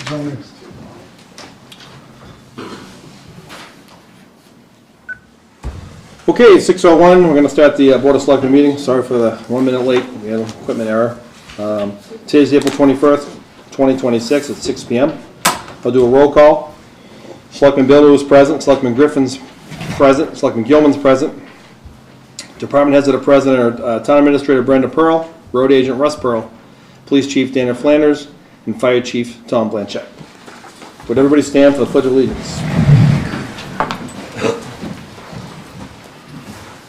zoning. Okay, it's 6:01. We're going to start the Board of Selectmen meeting. Sorry for the 1 minute late. We had an equipment error. Today's April 21st, 2026 at 6 p.m. I'll do a roll call. Selectman Bill is present. Selectman Griffin's present. Selectman Gilman's present. Department heads that are present are Town Administrator Brenda Pearl, Road Agent Russ Pearl, Police Chief Dana Flanders, and Fire Chief Tom Blanchett. Would everybody stand for the Pledge of Allegiance?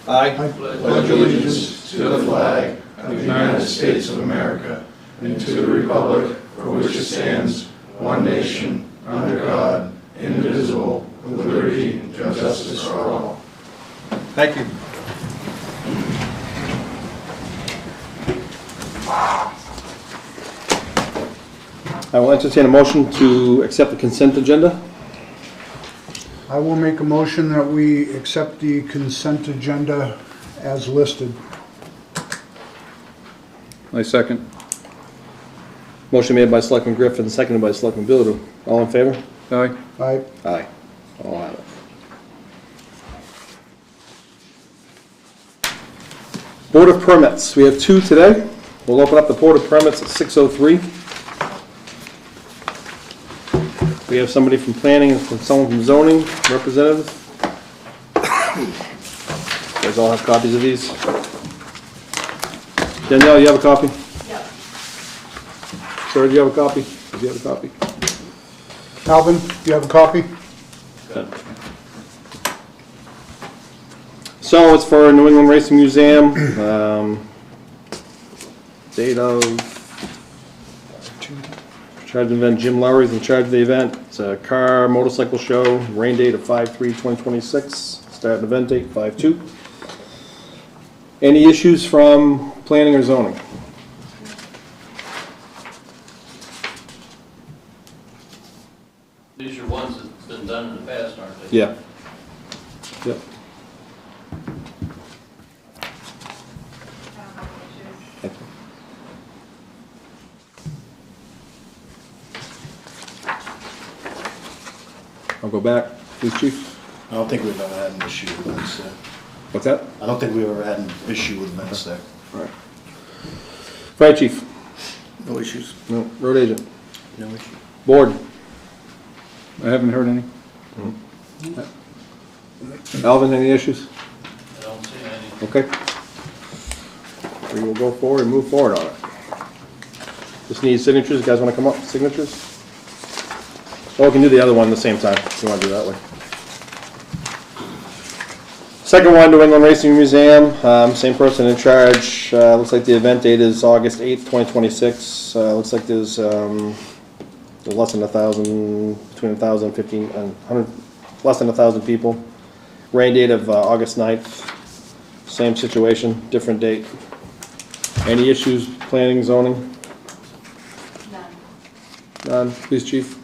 I pledge allegiance to the flag of the United States of America and to the republic for which it stands, one nation, under God, indivisible, with liberty and justice for all. Thank you. I will entertain a motion to accept the consent agenda. I will make a motion that we accept the consent agenda as listed. I second. Motion made by Selectman Griffin, seconded by Selectman Bilodeau. All in favor? Aye. Aye. Aye. All have it. Board of Permits. We have two today. We'll open up the Board of Permits at 6:03. We have somebody from planning and someone from zoning representative. You guys all have copies of these? Danielle, you have a copy? Yep. Sir, do you have a copy? Do you have a copy? Alvin, do you have a copy? So it's for New England Racing Museum. Date of charge of the event. Jim Lowry's in charge of the event. It's a car motorcycle show. Rain date of 5/3/2026. Start and event date 5/2. Any issues from planning or zoning? These are ones that's been done in the past, aren't they? Yeah. Yep. Thank you. I'll go back. Please, Chief. I don't think we've ever had an issue with events there. What's that? I don't think we've ever had an issue with events there. All right. Fire Chief. No issues. No. Road Agent. No issue. Board. I haven't heard any. Alvin, any issues? I don't see any. Okay. We will go forward and move forward on it. Just need signatures. You guys want to come up? Signatures? Or we can do the other one at the same time if you want to do it that way. Second one, New England Racing Museum. Same person in charge. Looks like the event date is August 8th, 2026. Looks like there's less than 1,000, between 1,000 and 1,500, less than 1,000 people. Rain date of August 9th. Same situation, different date. Any issues, planning, zoning? None. None. Police Chief?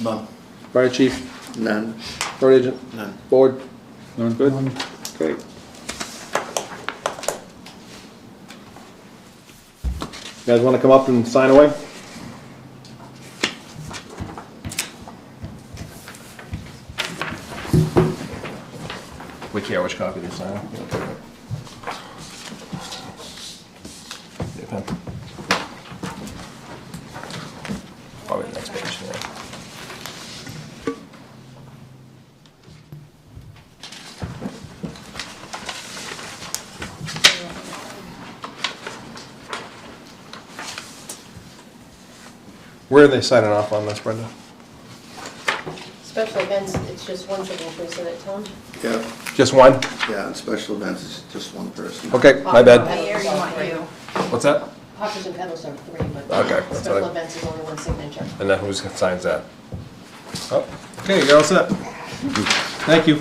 None. Fire Chief? None. Road Agent? None. Board? None. Good? None. Great. You guys want to come up and sign away? We care which copy they sign. Your pen. Probably the next page there. Where are they signing off on this, Brenda? Special events, it's just one signature, isn't it, Tom? Yeah, Just one? yeah, in special events, it's just one person. Okay, my bad. Here you want you. What's that? Hawkers and Peddlers are three, but Okay, that's what special I- events is only one signature. And then who signs that? Oh, okay, you're all set. Thank you.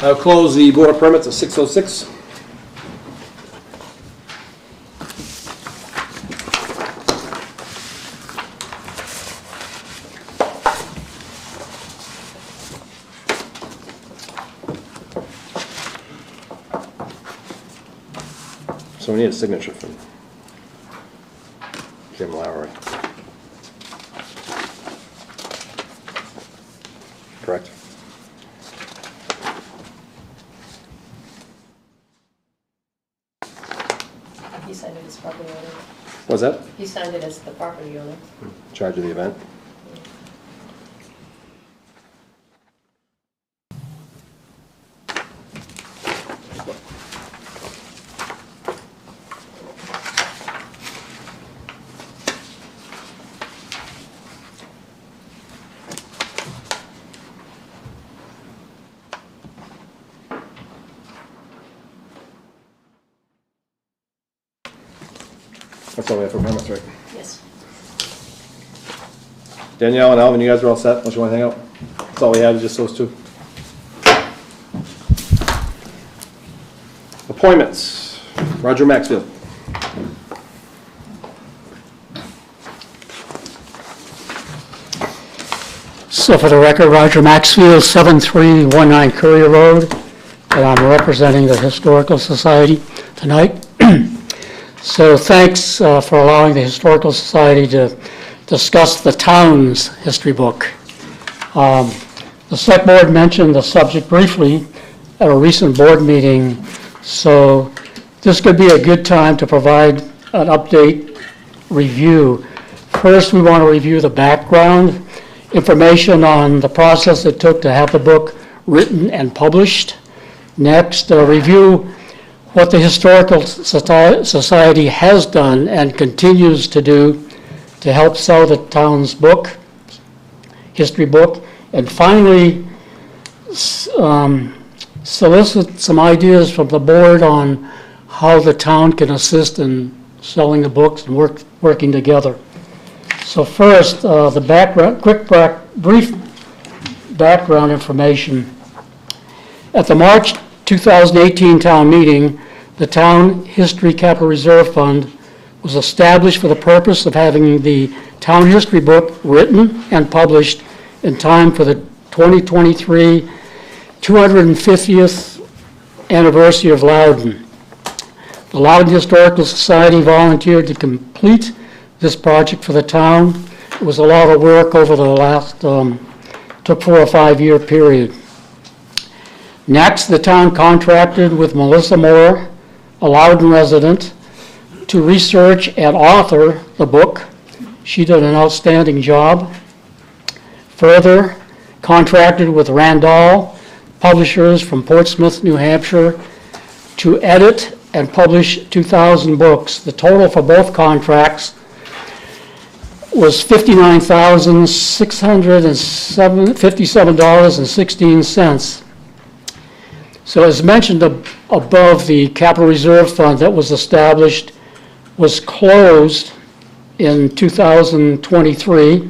I'll close the Board of Permits at 6:06. So we need a signature from Jim Lowry. He signed it as property owner. What's that? He signed it as the property owner. Charge of the event. That's all we have for minutes, right? Yes. Danielle and Alvin, you guys are all set, unless you want to hang out? That's all we had, is just those two. Appointments. Roger Maxfield. So for the record, Roger Maxfield, 7319 Courier Road, and I'm representing the Historical Society tonight. So thanks for allowing the Historical Society to discuss the town's history book. The Select Board mentioned the subject briefly at a recent board meeting, so this could be a good time to provide an update review. First, we want to review the background information on the process it took to have the book written and published. Next, review what the Historical Society has done and continues to do to help sell the town's book, history book. And finally, solicit some ideas from the board on how the town can assist in selling the books and working together. So first, the background, brief background information. At the March 2018 town meeting, the Town History Capital Reserve Fund was established for the purpose of having the town history book written and published in time for the 2023 250th anniversary of Loudon. The Loudon Historical Society volunteered to complete this project for the town. It was a lot of work over the last, took 4 or 5 year period. Next, the town contracted with Melissa Moore, a Loudon resident, to research and author the book. She did an outstanding job. Further, contracted with Randall Publishers from Portsmouth, New Hampshire, to edit and publish 2,000 books. The total for both contracts was $59,657.16. So as mentioned above, the Capital Reserve Fund that was established was closed in 2023,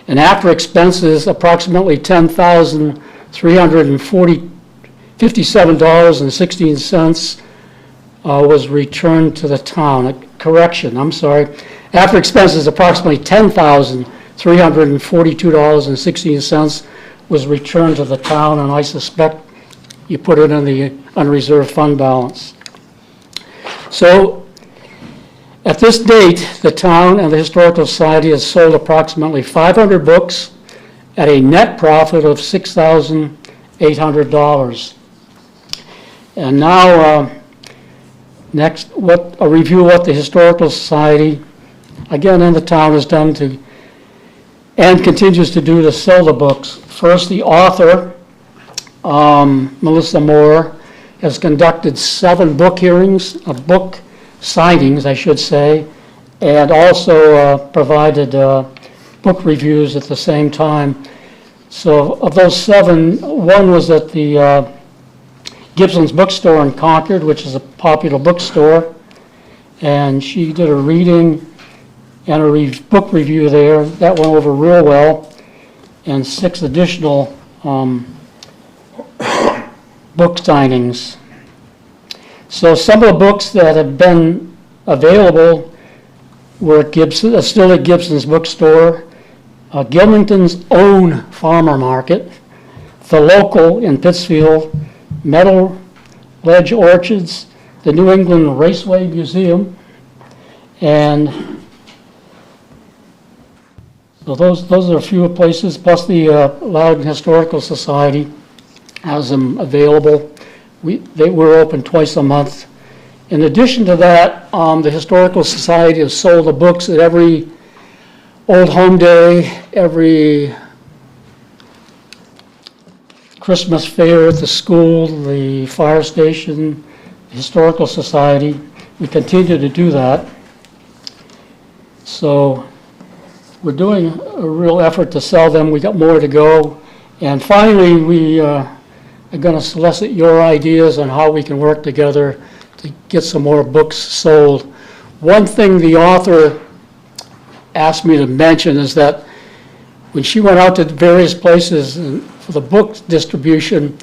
and after expenses, approximately $10,357.16 was returned to the town. Correction, I'm sorry. After expenses, approximately $10,342.16 was returned to the town, and I suspect you put it in the unreserved fund balance. So at this date, the town and the Historical Society has sold approximately 500 books at a net profit of $6,800. And now, next, a review of what the Historical Society, again, in the town has done to, and continues to do to sell the books. First, the author, Melissa Moore, has conducted 7 book hearings, book signings, I should say, and also provided book reviews at the same time. So of those 7, one was at the Gibson's Bookstore in Concord, which is a popular bookstore, and she did a reading and a book review there. That went over real well, and 6 additional book signings. So some of the books that have been available were at Gibson, still at Gibson's Bookstore, Gilmington's Own Farmer Market, The Local in Pittsfield, Meadow Ledge Orchards, the New England Raceway Museum, and so those are a few places, plus the Loudon Historical Society has them available. They were open twice a month, In addition to that, the Historical Society has sold the books at every Old Home Day, every Christmas fair at the school, the fire station, the Historical Society. We continue to do that. So we're doing a real effort to sell them. We got more to go. And finally, we are going to solicit your ideas on how we can work together to get some more books sold. One thing the author asked me to mention is that when she went out to various places for the book distribution,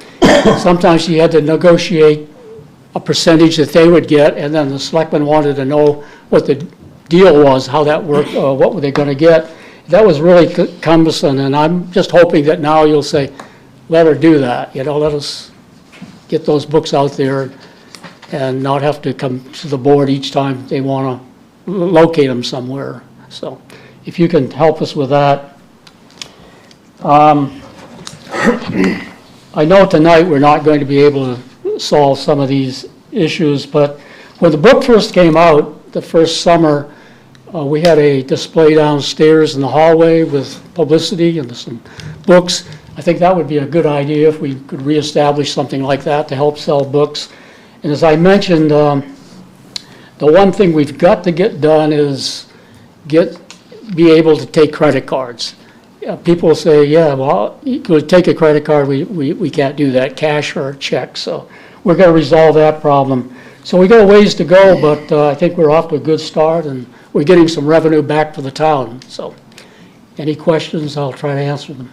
sometimes she had to negotiate a percentage that they would get, and then the selectmen wanted to know what the deal was, how that worked, what were they going to get. That was really cumbersome, and I'm just hoping that now you'll say, let her do that, let us get those books out there and not have to come to the board each time they want to locate them somewhere. So if you can help us with that. I know tonight we're not going to be able to solve some of these issues, but when the book first came out, the first summer, we had a display downstairs in the hallway with publicity and some books. I think that would be a good idea if we could reestablish something like that to help sell books. And as I mentioned, the one thing we've got to get done is be able to take credit cards. People say, yeah, well, you could take a credit card. We can't do that, cash or check. So we're going to resolve that problem. So we got a ways to go, but I think we're off to a good start, and we're getting some revenue back for the town. So any questions, I'll try to answer them.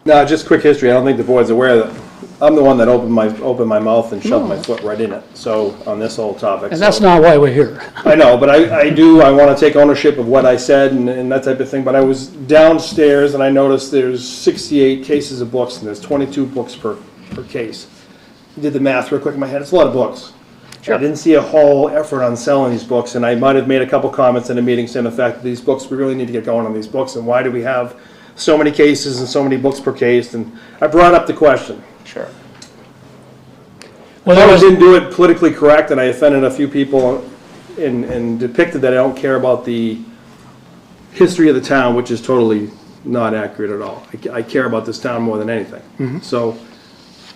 No, just quick history. I don't think the board's aware that I'm the one that opened my mouth and shoved my foot right in it. So on this whole topic. And that's not why we're here. I know, but I want to take ownership of what I said and that type of thing. But I was downstairs and I noticed there's 68 cases of books and there's 22 books per case. I did the math real quick in my head. It's a lot of books. Sure. I didn't see a whole effort on selling these books, and I might have made a couple comments in a meeting saying the fact that these books, we really need to get going on these books, and why do we have so many cases and so many books per case? And I brought up the question. Sure. Well, I didn't do it politically correct, and I offended a few people and depicted that I don't care about the history of the town, which is totally not accurate at all. I care about this town more than anything. Mm-hmm. So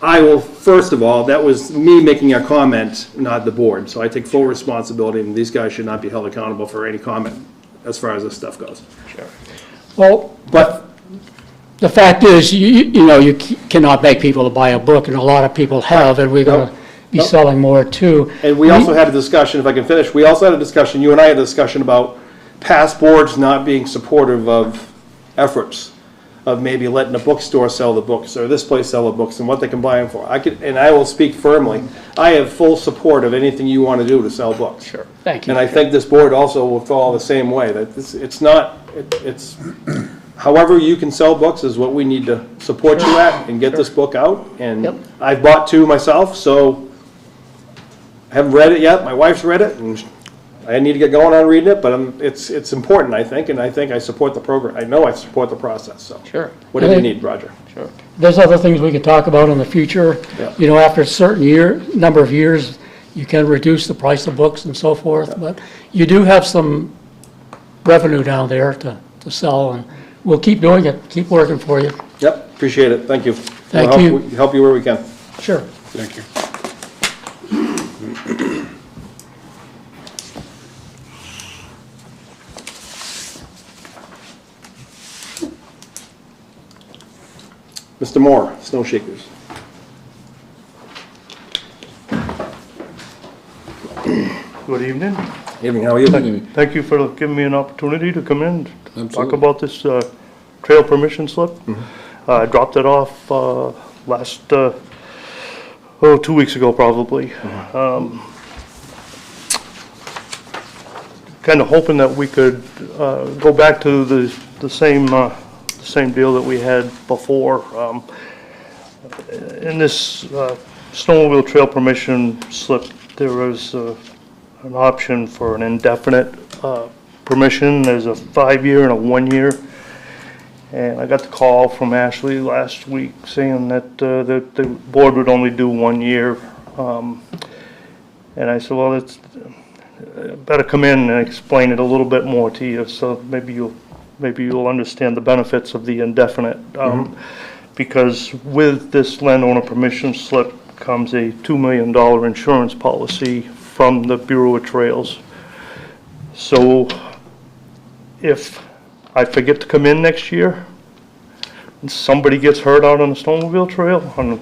I will, first of all, that was me making a comment, not the board. So I take full responsibility, and these guys should not be held accountable for any comment as far as this stuff goes. Sure. Well, but the fact is, you cannot beg people to buy a book, and a lot of people have, and we're going to be selling more too. And we also had a discussion, if I can finish, we also had a discussion, you and I had a discussion about past boards not being supportive of efforts of maybe letting a bookstore sell the books or this place sell the books and what they can buy them for. I will speak firmly. I have full support of anything you want to do to sell books. Sure. Thank you. And I think this board also will fall the same way. That it's however you can sell books is what we need to support you at and get this book out. And I've bought 2 myself, so I haven't read it yet. My wife's read it, and I need to get going on reading it, but it's important, I think, and I think I support the program. I know I support the process, so. Sure. Whatever you need, Roger. Sure. There's other things we could talk about in the future. Yeah. After a certain number of years, you can reduce the price of books and so forth, but you do have some revenue down there to sell, and we'll keep doing it, keep working for you. Yep, appreciate it, thank you. Thank We'll you. help you where we can. Sure. Thank you. Mr. Moore, Snow Shakers. Good evening. Evening, how are you? Thank you for giving me an opportunity to come in and talk Absolutely. about this trail permission slip. I dropped it off last, 2 weeks ago probably. Kind of hoping that we could go back to the same deal that we had before. In this snowmobile trail permission slip, there was an option for an indefinite permission. There's a 5-year and a 1-year. And I got the call from Ashley last week saying that the board would only do 1 year. And I said, well, it's better come in and explain it a little bit more to you, so maybe you'll understand the benefits of the indefinite. Because with this landowner permission slip comes a $2 million insurance policy from the Bureau of Trails. So if I forget to come in next year, and somebody gets hurt out on the snowmobile trail, on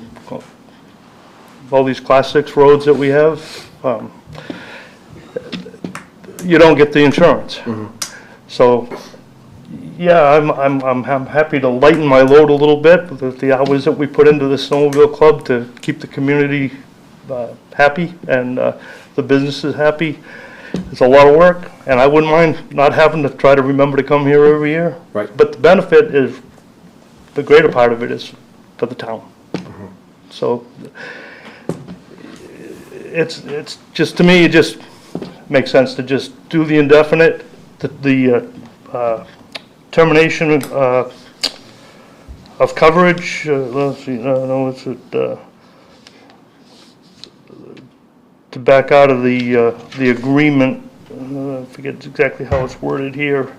all these Class 6 roads that we have, you don't get the insurance. So, yeah, I'm happy to lighten my load a little bit with the hours that we put into the snowmobile club to keep the community happy and the businesses happy. It's a lot of work, and I wouldn't mind not having to try to remember to come here every year. Right. But the benefit is, the greater part of it is for the town. So it's just, to me, it just makes sense to just do the indefinite, the termination of coverage. Let's see, no, it's to back out of the agreement. I forget exactly how it's worded here.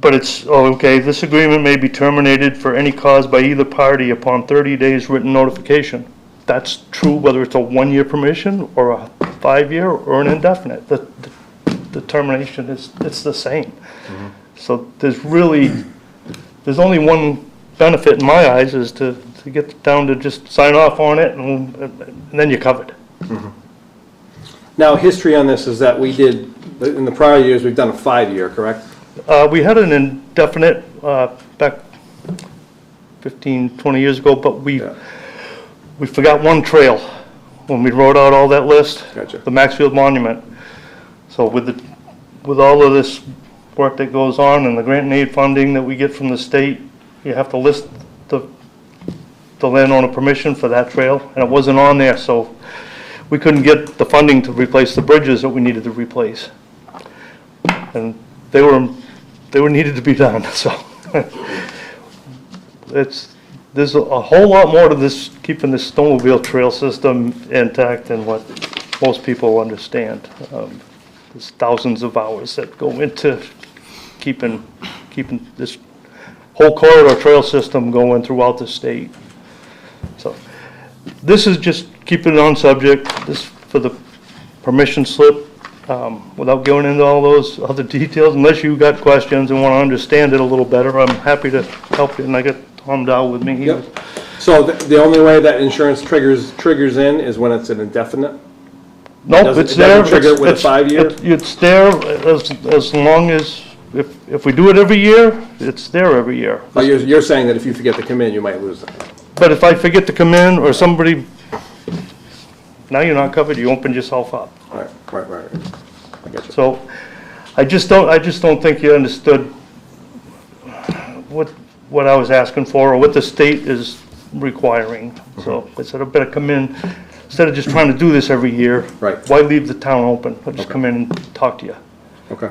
But it's, okay, this agreement may be terminated for any cause by either party upon 30 days written notification. That's true whether it's a 1-year permission or a 5-year or an indefinite. The termination it's the same. So there's only one benefit in my eyes, is to get down to just sign off on it and then you're covered. Now, history on this is that we did, in the prior years, we've done a 5-year, correct? We had an indefinite back 15, 20 years ago, but we forgot one trail when we wrote out all that list. Gotcha. The Maxfield Monument. So with all of this work that goes on and the grant and aid funding that we get from the state, you have to list the landowner permission for that trail, and it wasn't on there, so we couldn't get the funding to replace the bridges that we needed to replace. And they were needed to be done, so there's a whole lot more to this, keeping this snowmobile trail system intact than what most people understand. There's thousands of hours that go into keeping this whole corridor trail system going throughout the state. So this is just keeping it on subject, this for the permission slip, without going into all those other details. Unless you got questions and want to understand it a little better, I'm happy to help you, and I got Tom Dow with me. Yep. So the only way that insurance triggers in is when it's an indefinite? Nope, it's there. It doesn't trigger it with a 5-year? It's there as long as, if we do it every year, it's there every year. But you're saying that if you forget to come in, you might lose it? But if I forget to come in, or somebody, now you're not covered, you opened yourself up. Right. I get you. So, I just don't think you understood what I was asking for, or what the state is requiring. So, I said I better come in, instead of just trying to do this every year. Right. Why leave the town open? I'll just Okay. come in and talk to you. Okay.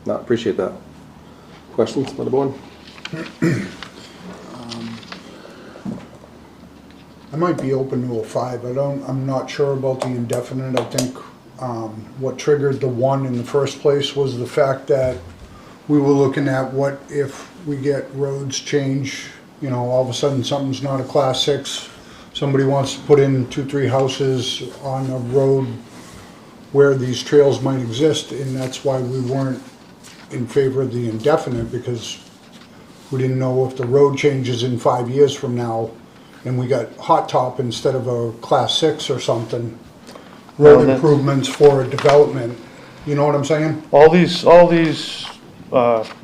No, appreciate that. Questions by the board? I might be open to a 5. I'm not sure about the indefinite. I think what triggered the 1 in the first place was the fact that we were looking at what if we get roads change, all of a sudden something's not a Class 6, somebody wants to put in 2-3 houses on a road where these trails might exist, and that's why we weren't in favor of the indefinite, because we didn't know if the road changes in 5 years from now and we got hot top instead of a Class 6 or something, road improvements for a development, you know what I'm saying? All these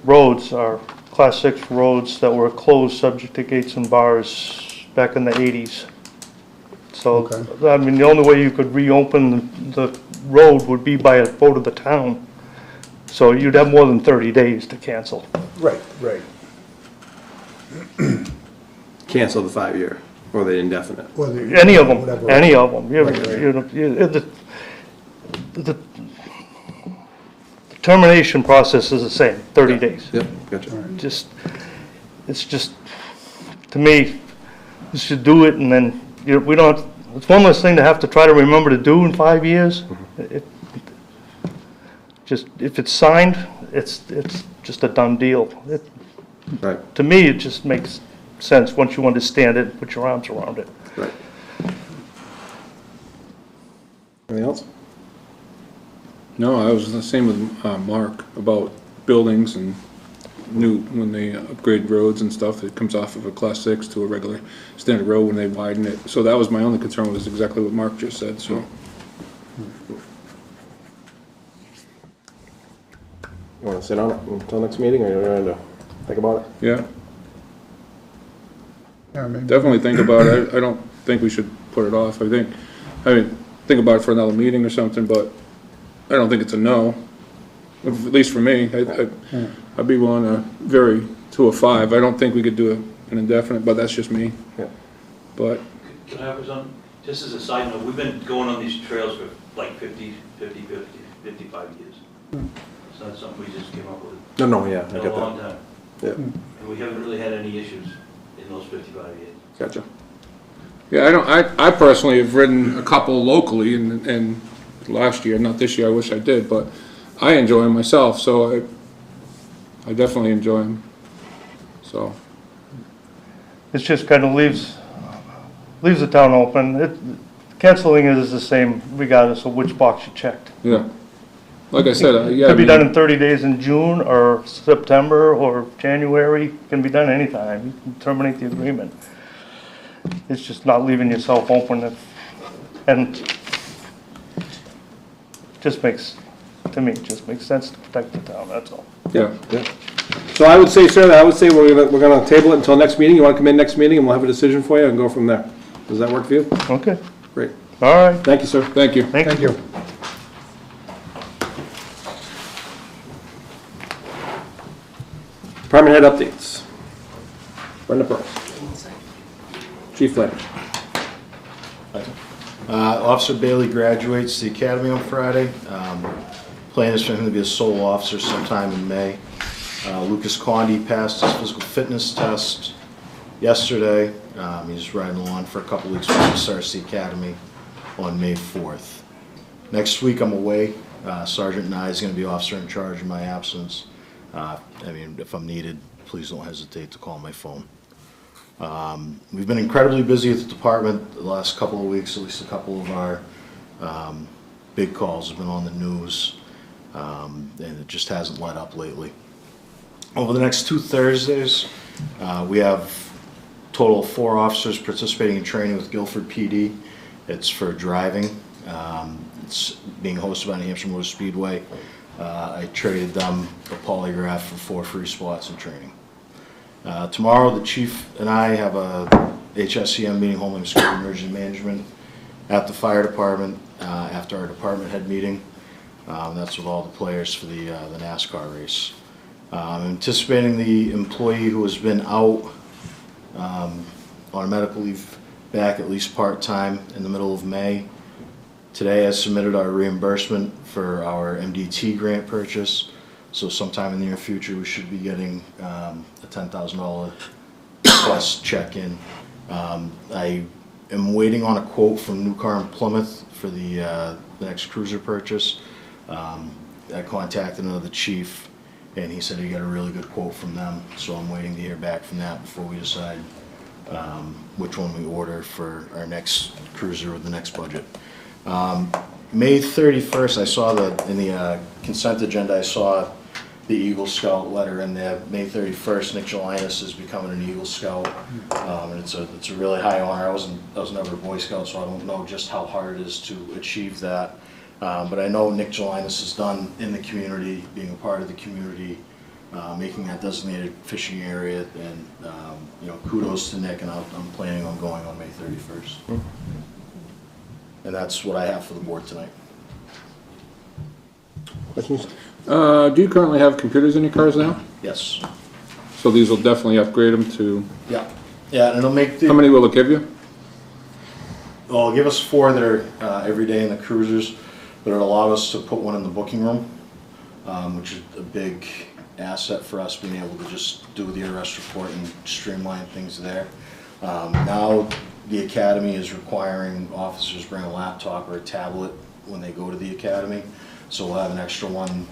roads are Class 6 roads that were closed subject to gates and bars back in the 80s. So, Okay. I mean, the only way you could reopen the road would be by a vote of the town. So you'd have more than 30 days to cancel. Right. Cancel the 5-year or the indefinite? Whether, Any of them, whatever. any of them. Right. The termination process is the same, 30 days. Yep, gotcha. It's just, to me, you should do it, and then we don't, it's one less thing to have to try to remember to do in 5 years. It- Just, if it's signed, it's just a done deal. Right, To me, it just makes sense once you understand it, put your arms around it. right. Anything else? No, I was the same with Mark about buildings and when they upgrade roads and stuff, it comes off of a class 6 to a regular standard road when they widen it. So that was my only concern, was exactly what Mark just said, so. You wanna sit on it until next meeting, or you want to think about it? Yeah, Yeah, maybe. definitely think about it. I don't think we should put it off. I mean, think about it for another meeting or something, but I don't think it's a no. At least for me, I'd be willing to vary to a 5. I don't think we could do an indefinite, but that's just me. Yeah. But, Can I have something? Just as a side note, we've been going on these trails for like 55 years. It's not something we just came up with No, yeah, I in a get long that. time. Yeah, And we haven't really had any issues in those 55 years. gotcha. yeah, I personally have ridden a couple locally and last year, not this year, I wish I did, but I enjoy them myself, so I definitely enjoy them, so. It just kind of leaves the town open. Canceling it is the same regardless of which box you checked. Yeah, like I said, yeah. Could be done in 30 days in June, or September, or January, can be done anytime. You can terminate the agreement. It's just not leaving yourself open, and just makes, to me, it just makes sense to protect the town, that's all. Yeah, Yeah. So I would say, sir, I would say we're gonna table it until next meeting. You wanna come in next meeting and we'll have a decision for you and go from there. Does that work for you? Okay, Great. all right, Thank you, sir. thank you. thank Thank you. you. Department head updates. Brenda Pearl. Chief Flanders. Officer Bailey graduates the academy on Friday. Plan is for him to be a sole officer sometime in May. Lucas Condi passed his physical fitness test yesterday. He's riding along for a couple weeks before he starts the academy on May 4th. Next week I'm away. Sergeant Nye is going to be officer in charge in my absence. If I'm needed, please don't hesitate to call my phone. We've been incredibly busy at the department the last couple of weeks. At least a couple of our big calls have been on the news, and it just hasn't let up lately. Over the next 2 Thursdays, we have a total of 4 officers participating in training with Guilford PD. It's for driving. It's being hosted by New Hampshire Motor Speedway. I traded them a polygraph for 4 free spots in training. Tomorrow, the chief and I have a HSCM meeting, Homeland Security Emergency Management, at the fire department after our department head meeting. That's with all the players for the NASCAR race. Anticipating the employee who has been out on a medical leave back at least part-time in the middle of May. Today I submitted our reimbursement for our MDT grant purchase, so sometime in the near future we should be getting a $10,000 plus check in. I am waiting on a quote from New Car and Plymouth for the next cruiser purchase. I contacted another chief and he said he got a really good quote from them, so I'm waiting to hear back from that before we decide which one we order for our next cruiser with the next budget. May 31st, I saw in the consent agenda, I saw the Eagle Scout letter in there. May 31st, Nick Gelinas is becoming an Eagle Scout. And it's a really high honor. I was never a Boy Scout, so I don't know just how hard it is to achieve that. But I know Nick Gelinas has done in the community, being a part of the community, making that designated fishing area, and kudos to Nick, and I'm planning on going on May 31st. And that's what I have for the board tonight. Questions? Do you currently have computers in your cars now? Yes. So these will definitely upgrade them to, Yeah. Yeah, and it'll make how many will it give you? Well, give us 4 that are every day in the cruisers, but it'll allow us to put one in the booking room, which is a big asset for us, being able to just do the arrest report and streamline things there. Now, the academy is requiring officers bring a laptop or a tablet when they go to the academy. So we'll have an extra one.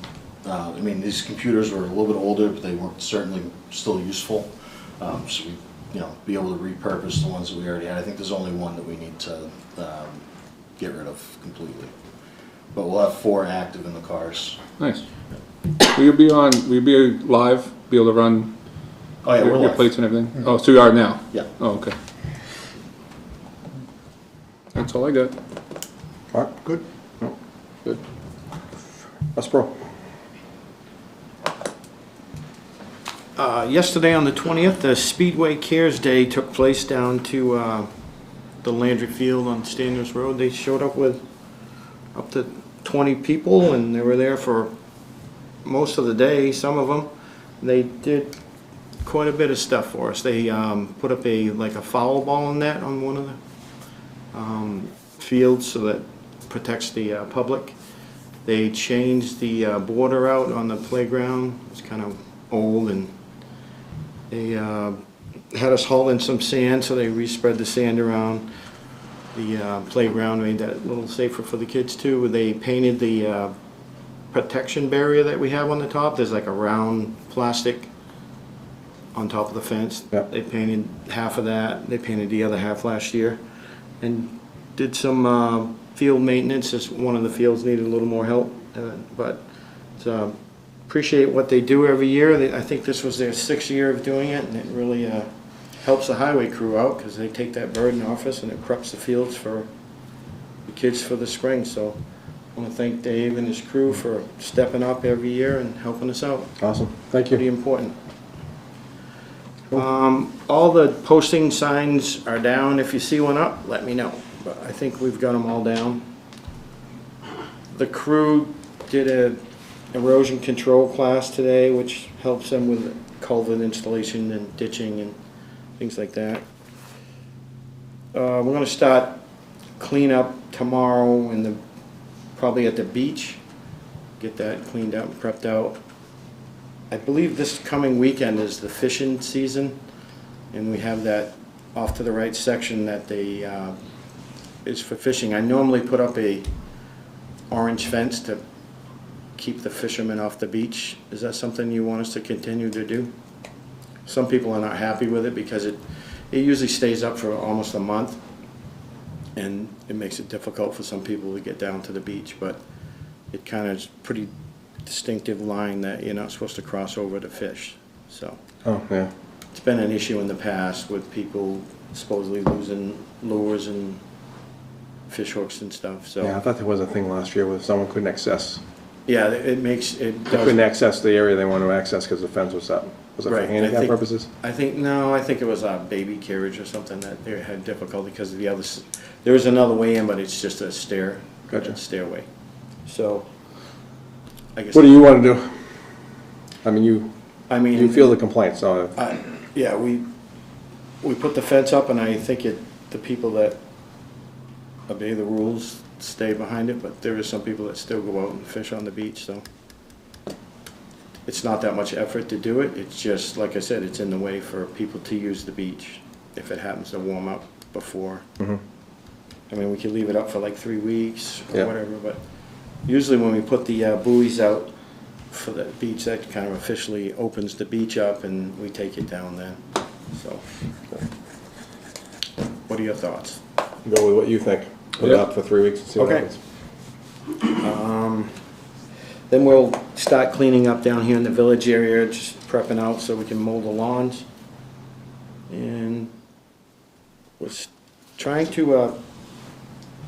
I mean, these computers were a little bit older, but they were certainly still useful. So we, be able to repurpose the ones that we already had. I think there's only one that we need to get rid of completely. But we'll have 4 active in the cars. Nice. Will you be live, be able to run Oh yeah, we're your live. plates and everything? Oh, so you are now? Yeah. Oh, okay. That's all I got. All right, good. Good. Us Pro. Yesterday on the 20th, the Speedway Cares Day took place down to the Landry Field on Standards Road. They showed up with up to 20 people, and they were there for most of the day, some of them. They did quite a bit of stuff for us. They put up a foul ball net on one of the fields so that protects the public. They changed the border out on the playground. It's kind of old, and they had us haul in some sand, so they respread the sand around the playground, made that a little safer for the kids too. They painted the protection barrier that we have on the top. There's like a round plastic on top of the fence. Yep. They painted half of that. They painted the other half last year, and did some field maintenance as one of the fields needed a little more help. But appreciate what they do every year. I think this was their 6th year of doing it, and it really helps the highway crew out because they take that burden off us, and it preps the fields for the kids for the spring. So I want to thank Dave and his crew for stepping up every year and helping us out. Awesome. Thank Pretty you. important. All the posting signs are down. If you see one up, let me know. But I think we've got them all down. The crew did a erosion control class today, which helps them with culvert installation and ditching and things like that. We're going to start cleanup tomorrow and probably at the beach. Get that cleaned up and prepped out. I believe this coming weekend is the fishing season, and we have that off to the right section that they is for fishing. I normally put up a orange fence to keep the fishermen off the beach. Is that something you want us to continue to do? Some people are not happy with it because it usually stays up for almost a month, and it makes it difficult for some people to get down to the beach, but it kind of is pretty distinctive line that you're not supposed to cross over to fish. So Oh, yeah. it's been an issue in the past with people supposedly losing lures and fish hooks and stuff. So Yeah, I thought there was a thing last year where someone couldn't access. yeah, they Couldn't access the area they wanted to access because the fence was up. Was it for Right, I handicap think- purposes? I think it was a baby carriage or something that they had difficulty because of the other. There was another way in, but it's just a Gotcha. stairway. So I guess. What do you want to do? I mean, you I mean, you feel the complaints, so yeah, we put the fence up, and I think the people that obey the rules stay behind it, but there is some people that still go out and fish on the beach, so it's not that much effort to do it. It's just, like I said, it's in the way for people to use the beach if it happens to warm up before. I mean, we could leave it up for like 3 weeks or Yeah. whatever, but usually when we put the buoys out for the beach, that kind of officially opens the beach up, and we take it down then. So, what are your thoughts? go with what you think. Put it Yeah. up for 3 weeks and see what Okay. happens. Then we'll start cleaning up down here in the village area, just prepping out so we can mow the lawns. And we're trying to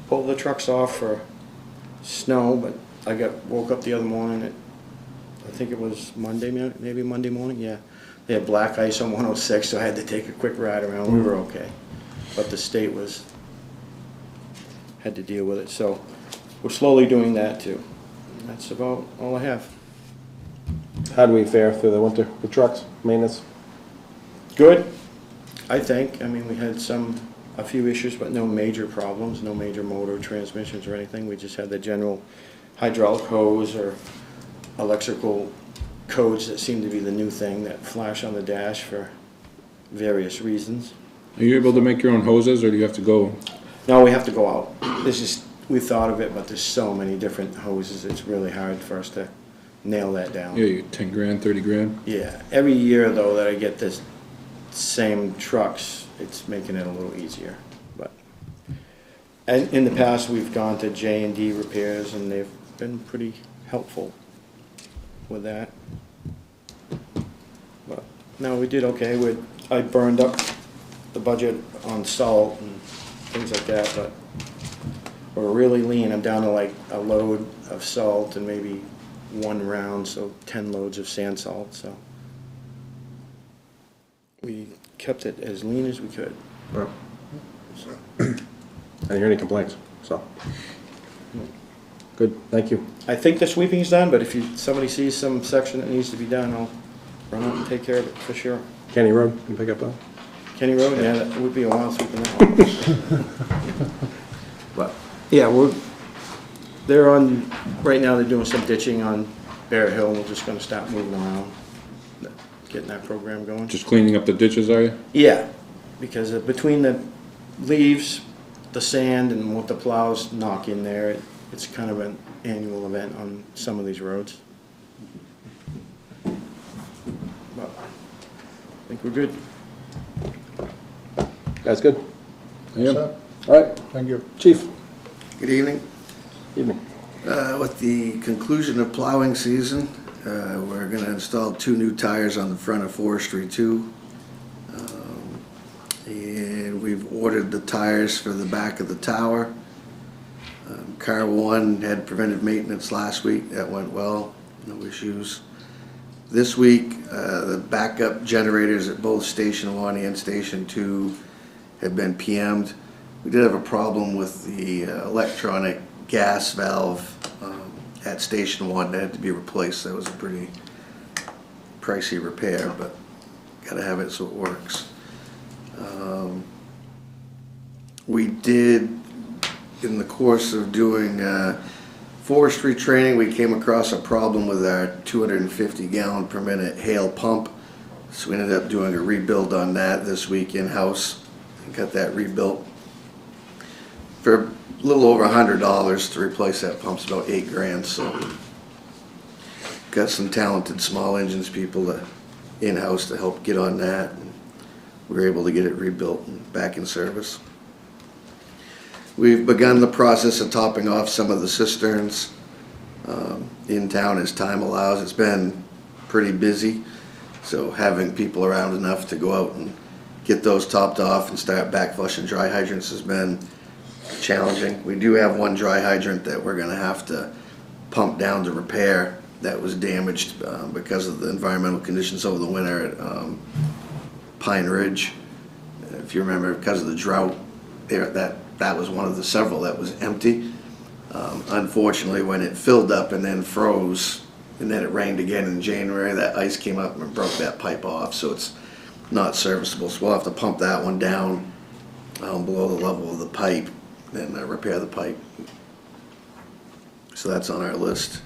pull the trucks off for snow, but I woke up the other morning I think it was Monday, maybe Monday morning, yeah. They had black ice on 106, so I had to take a quick ride around. We were okay. But the state had to deal with it, so we're slowly doing that too. And that's about all I have. How do we fare through the winter with trucks, maintenance? Good, I think. I mean, we had a few issues, but no major problems, no major motor transmissions or anything. We just had the general hydraulic hose or electrical codes that seem to be the new thing that flash on the dash for various reasons. Are you able to make your own hoses, or do you have to go? No, we have to go out. This is, we thought of it, but there's so many different hoses, it's really hard for us to nail that down. Yeah, you get 10 grand, 30 grand? Yeah, every year though that I get this same trucks, it's making it a little easier, but. And in the past, we've gone to J&D Repairs and they've been pretty helpful with that. But, no, we did okay. I burned up the budget on salt and things like that, but we're really lean. I'm down to like a load of salt and maybe 1 round, so 10 loads of sand salt, so. We kept it as lean as we could. Well, I didn't hear any complaints, so. Good, thank you. I think the sweeping's done, but if somebody sees some section that needs to be done, I'll run out and take care of it for sure. Kenny Road, you pick up that? Kenny Road, yeah, that would be a while sweeping that one. But, yeah, they're on, right now they're doing some ditching on Barrett Hill, and we're just gonna start moving around, getting that program going. Just cleaning up the ditches, are you? Yeah, because between the leaves, the sand, and what the plows knock in there, it's kind of an annual event on some of these roads. But I think we're good. That's good. Yeah. So, All right, thank you. chief, Good evening. evening. With the conclusion of plowing season, we're going to install 2 new tires on the front of Forestry 2. And we've ordered the tires for the back of the tower. Car 1 had preventive maintenance last week. That went well, no issues. This week, the backup generators at both Station 1 and Station 2 have been PM'd. We did have a problem with the electronic gas valve at Station 1 that had to be replaced. That was a pretty pricey repair, but gotta have it so it works. We did, in the course of doing forestry training, we came across a problem with our 250 gallon per minute hail pump. So we ended up doing a rebuild on that this week in-house and got that rebuilt for a little over $100 to replace that pump. It's about 8 grand. So got some talented small engines people in-house to help get on that. And we were able to get it rebuilt and back in service. We've begun the process of topping off some of the cisterns in town as time allows. It's been pretty busy, so having people around enough to go out and get those topped off and start back flushing dry hydrants has been challenging. We do have 1 dry hydrant that we're going to have to pump down to repair that was damaged because of the environmental conditions over the winter at Pine Ridge. If you remember, because of the drought there, that was one of the several that was empty. Unfortunately, when it filled up and then froze, and then it rained again in January, that ice came up and broke that pipe off, so it's not serviceable. So we'll have to pump that one down below the level of the pipe and repair the pipe. So that's on our list.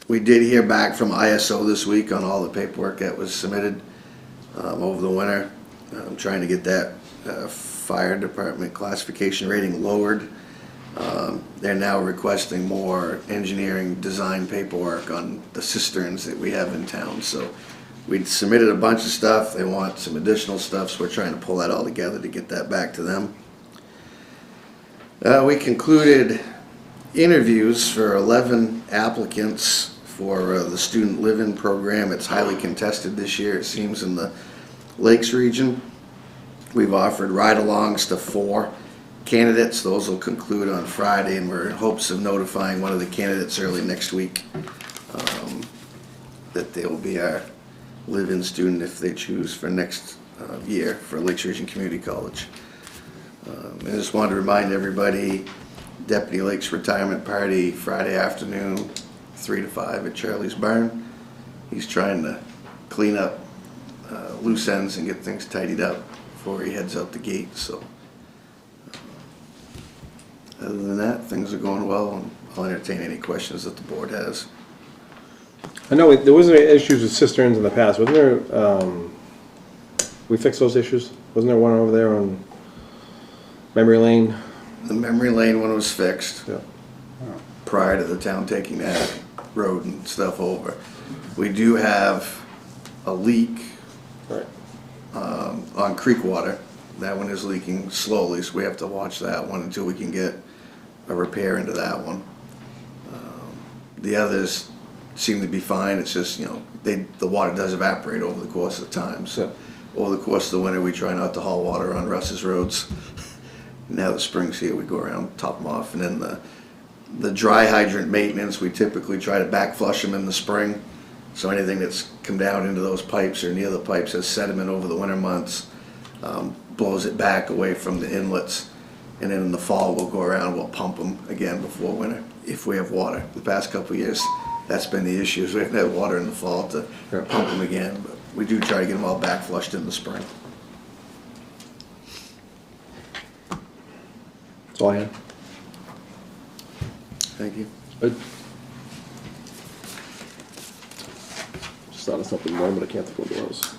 We did hear back from ISO this week on all the paperwork that was submitted over the winter. I'm trying to get that fire department classification rating lowered. They're now requesting more engineering design paperwork on the cisterns that we have in town. So we submitted a bunch of stuff. They want some additional stuff, so we're trying to pull that all together to get that back to them. We concluded interviews for 11 applicants for the student living program. It's highly contested this year, it seems, in the Lakes region. We've offered ride-alongs to 4 candidates. Those will conclude on Friday, and we're in hopes of notifying one of the candidates early next week that they will be our live-in student if they choose for next year for Lakes Region Community College. I just wanted to remind everybody, Deputy Lake's retirement party Friday afternoon, 3 to 5 at Charlie's Barn. He's trying to clean up loose ends and get things tidied up before he heads out the gate. So other than that, things are going well, and I'll entertain any questions that the board has. I know there was issues with cisterns in the past, wasn't there? we fixed those issues? Wasn't there one over there on Memory Lane? The memory lane one was fixed Yeah. prior to the town taking that road and stuff over. We do have a leak Right. on creek water. That one is leaking slowly, so we have to watch that one until we can get a repair into that one. The others seem to be fine. It's just, you know, the water does evaporate over the course of time. So over the course of the winter, we try not to haul water on Russ's roads. Now the spring's here, we go around, top them off. And then the dry hydrant maintenance, we typically try to back flush them in the spring. So anything that's come down into those pipes or near the pipes has sediment over the winter months, blows it back away from the inlets. And then in the fall, we'll go around, we'll pump them again before winter, if we have water. The past couple of years, that's been the issue, is we haven't had water in the fall to pump them again. But we do try to get them all back flushed in the spring. That's all I had. Thank you. Good. Just thought of something more, but I can't think of what it was.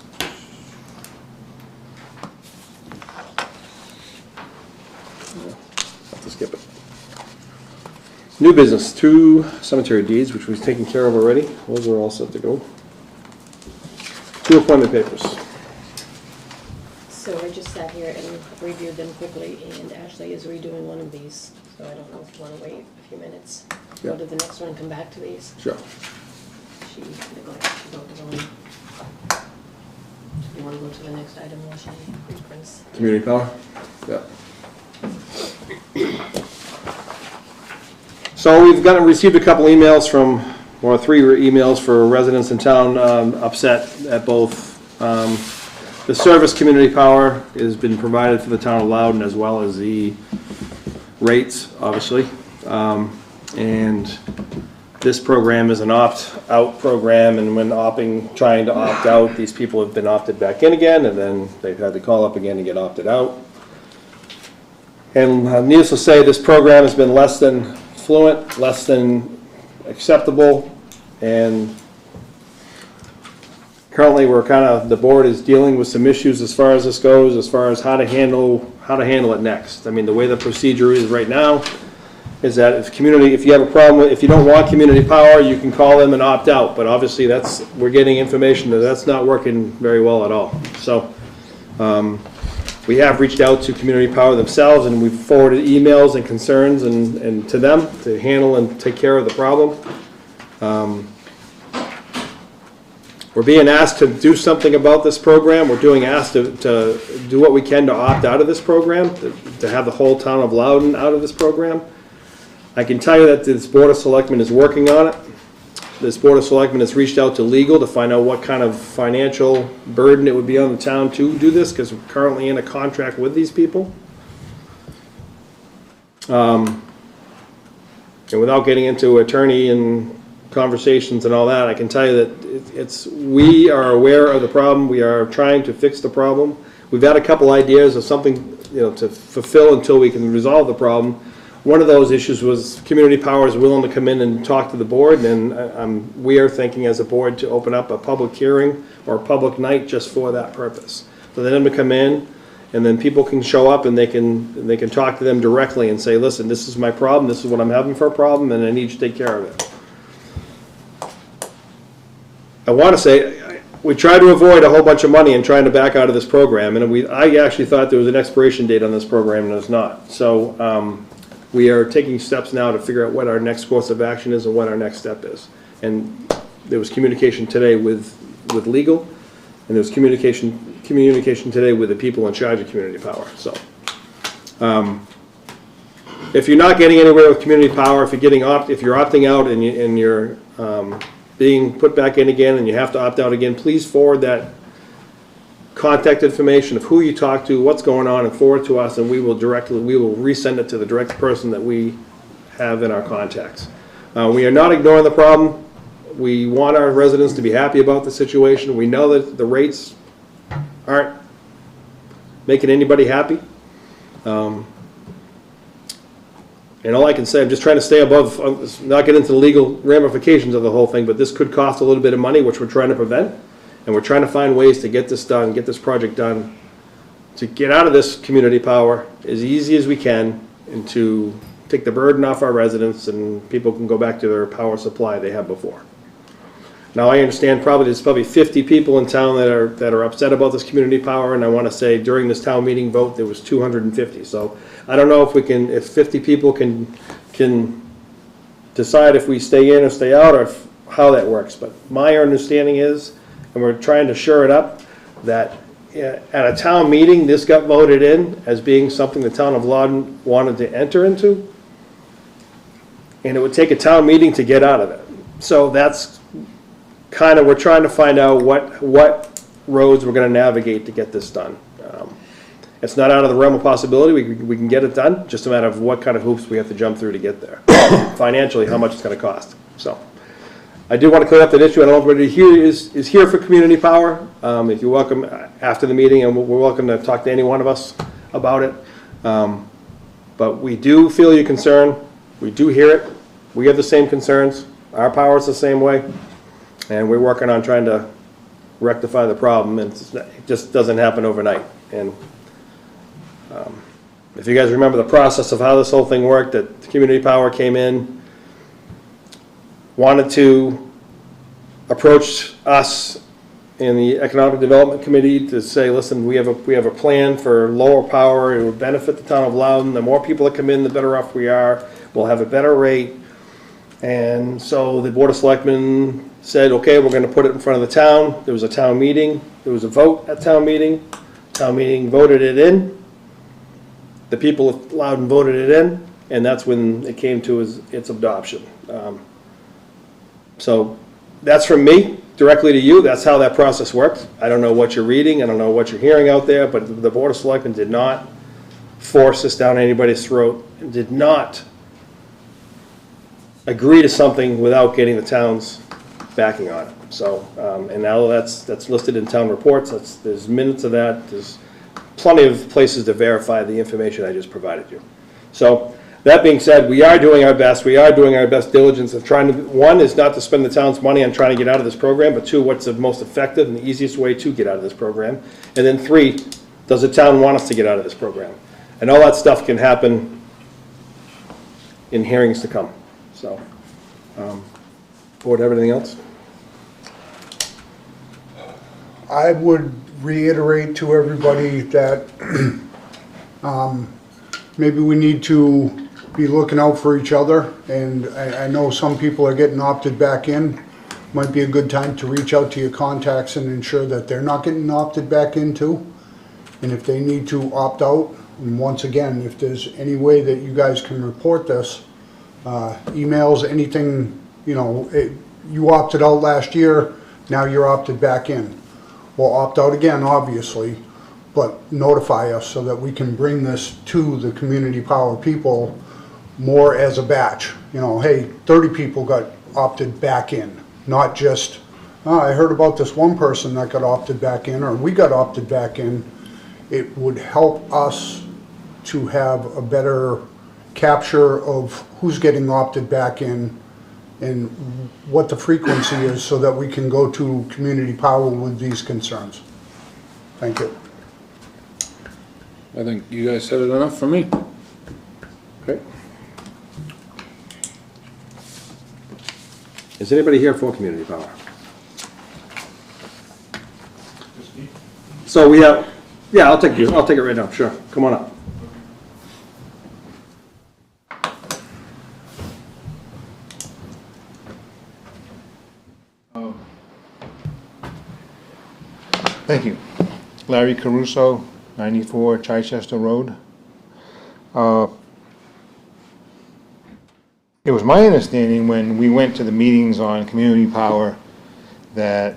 Yeah, have to skip it. New business, 2 cemetery deeds, which we've taken care of already. Those are all set to go. 2 appointment papers. So I just sat here and reviewed them quickly, and Ashley is redoing one of these, so I don't know if you want to wait a few minutes. Go Yeah. to the next one and come back to these. Sure. She neglected to go to the one. You want to go to the next item while she reprints? Community power? Yeah. So we've received a couple emails from, or 3 emails for residents in town upset at both. The service community power has been provided for the town of Loudon, as well as the rates, obviously. And this program is an opt-out program, and when trying to opt out, these people have been opted back in again, and then they've had to call up again to get opted out. And needless to say, this program has been less than fluent, less than acceptable, and currently the board is dealing with some issues as far as this goes, as far as how to handle it next. I mean, the way the procedure is right now is that if you have a problem if you don't want community power, you can call them and opt out, but obviously we're getting information that's not working very well at all. So we have reached out to community power themselves, and we've forwarded emails and concerns and to them to handle and take care of the problem. We're being asked to do something about this program. We're being asked to do what we can to opt out of this program, to have the whole town of Loudon out of this program. I can tell you that this Board of Selectmen is working on it. This Board of Selectmen has reached out to legal to find out what kind of financial burden it would be on the town to do this, because we're currently in a contract with these people. And without getting into attorney and conversations and all that, I can tell you that we are aware of the problem. We are trying to fix the problem. We've had a couple ideas of something, to fulfill until we can resolve the problem. One of those issues was community power is willing to come in and talk to the board, and we are thinking as a board to open up a public hearing or a public night just for that purpose. For them to come in, and then people can show up and they can talk to them directly and say, listen, this is my problem, this is what I'm having for a problem, and I need you to take care of it. I want to say, we tried to avoid a whole bunch of money in trying to back out of this program, and I actually thought there was an expiration date on this program, and there's not. So we are taking steps now to figure out what our next course of action is and what our next step is. And there was communication today with legal, and there was communication today with the people in charge of community power. So if you're not getting anywhere with community power, if you're opting out and you're being put back in again and you have to opt out again, please forward that contact information of who you talk to, what's going on, and forward to us, and we will resend it to the direct person that we have in our contacts. We are not ignoring the problem. We want our residents to be happy about the situation. We know that the rates aren't making anybody happy. And all I can say, I'm just trying to stay above, not get into the legal ramifications of the whole thing, but this could cost a little bit of money, which we're trying to prevent. And we're trying to find ways to get this done, get this project done, to get out of this community power as easy as we can, and to take the burden off our residents, and people can go back to their power supply they had before. Now, I understand there's probably 50 people in town that are upset about this community power, and I want to say during this town meeting vote, there was 250. So I don't know if 50 people can decide if we stay in or stay out, or how that works. But my understanding is, and we're trying to shore it up, that at a town meeting, this got voted in as being something the town of Loudon wanted to enter into, and it would take a town meeting to get out of it. So that's kind of, we're trying to find out what roads we're going to navigate to get this done. It's not out of the realm of possibility. We can get it done, just a matter of what kind of hoops we have to jump through to get there. Financially, how much it's going to cost. So I do want to clear up that issue. I don't know if everybody here is here for community power. If you're welcome after the meeting, and we're welcome to talk to any one of us about it. But we do feel your concern. We do hear it. We have the same concerns. Our power is the same way. And we're working on trying to rectify the problem, and it just doesn't happen overnight. And if you guys remember the process of how this whole thing worked, that the community power came in, wanted to approach us in the Economic Development Committee to say, listen, we have a plan for lower power. It would benefit the town of Loudon. The more people that come in, the better off we are. We'll have a better rate. And so the Board of Selectmen said, okay, we're going to put it in front of the town. There was a town meeting. There was a vote at town meeting. Town meeting voted it in. The people of Loudon voted it in, and that's when it came to its adoption. So that's from me directly to you. That's how that process works. I don't know what you're reading. I don't know what you're hearing out there, but the Board of Selectmen did not force this down anybody's throat, and did not agree to something without getting the town's backing on it. So, and now that's listed in town reports. There's minutes of that. There's plenty of places to verify the information I just provided you. So, that being said, we are doing our best. We are doing our best diligence of trying to, one, is not to spend the town's money on trying to get out of this program, but two, what's the most effective and the easiest way to get out of this program? And then three, does the town want us to get out of this program? And all that stuff can happen in hearings to come. So, board, everything else? I would reiterate to everybody that maybe we need to be looking out for each other, and I know some people are getting opted back in. Might be a good time to reach out to your contacts and ensure that they're not getting opted back into. And if they need to opt out, and once again, if there's any way that you guys can report this, emails, anything, you opted out last year, now you're opted back in. Well, opt out again, obviously, but notify us so that we can bring this to the community power people more as a batch. Hey, 30 people got opted back in, not just, oh, I heard about this one person that got opted back in, or we got opted back in. It would help us to have a better capture of who's getting opted back in and what the frequency is, so that we can go to community power with these concerns. Thank you. I think you guys said it enough for me. Okay. Is anybody here for community power? So we have, yeah, I'll take it right now, sure. Come on up. Thank you. Larry Caruso, 94 Chichester Road. It was my understanding when we went to the meetings on community power that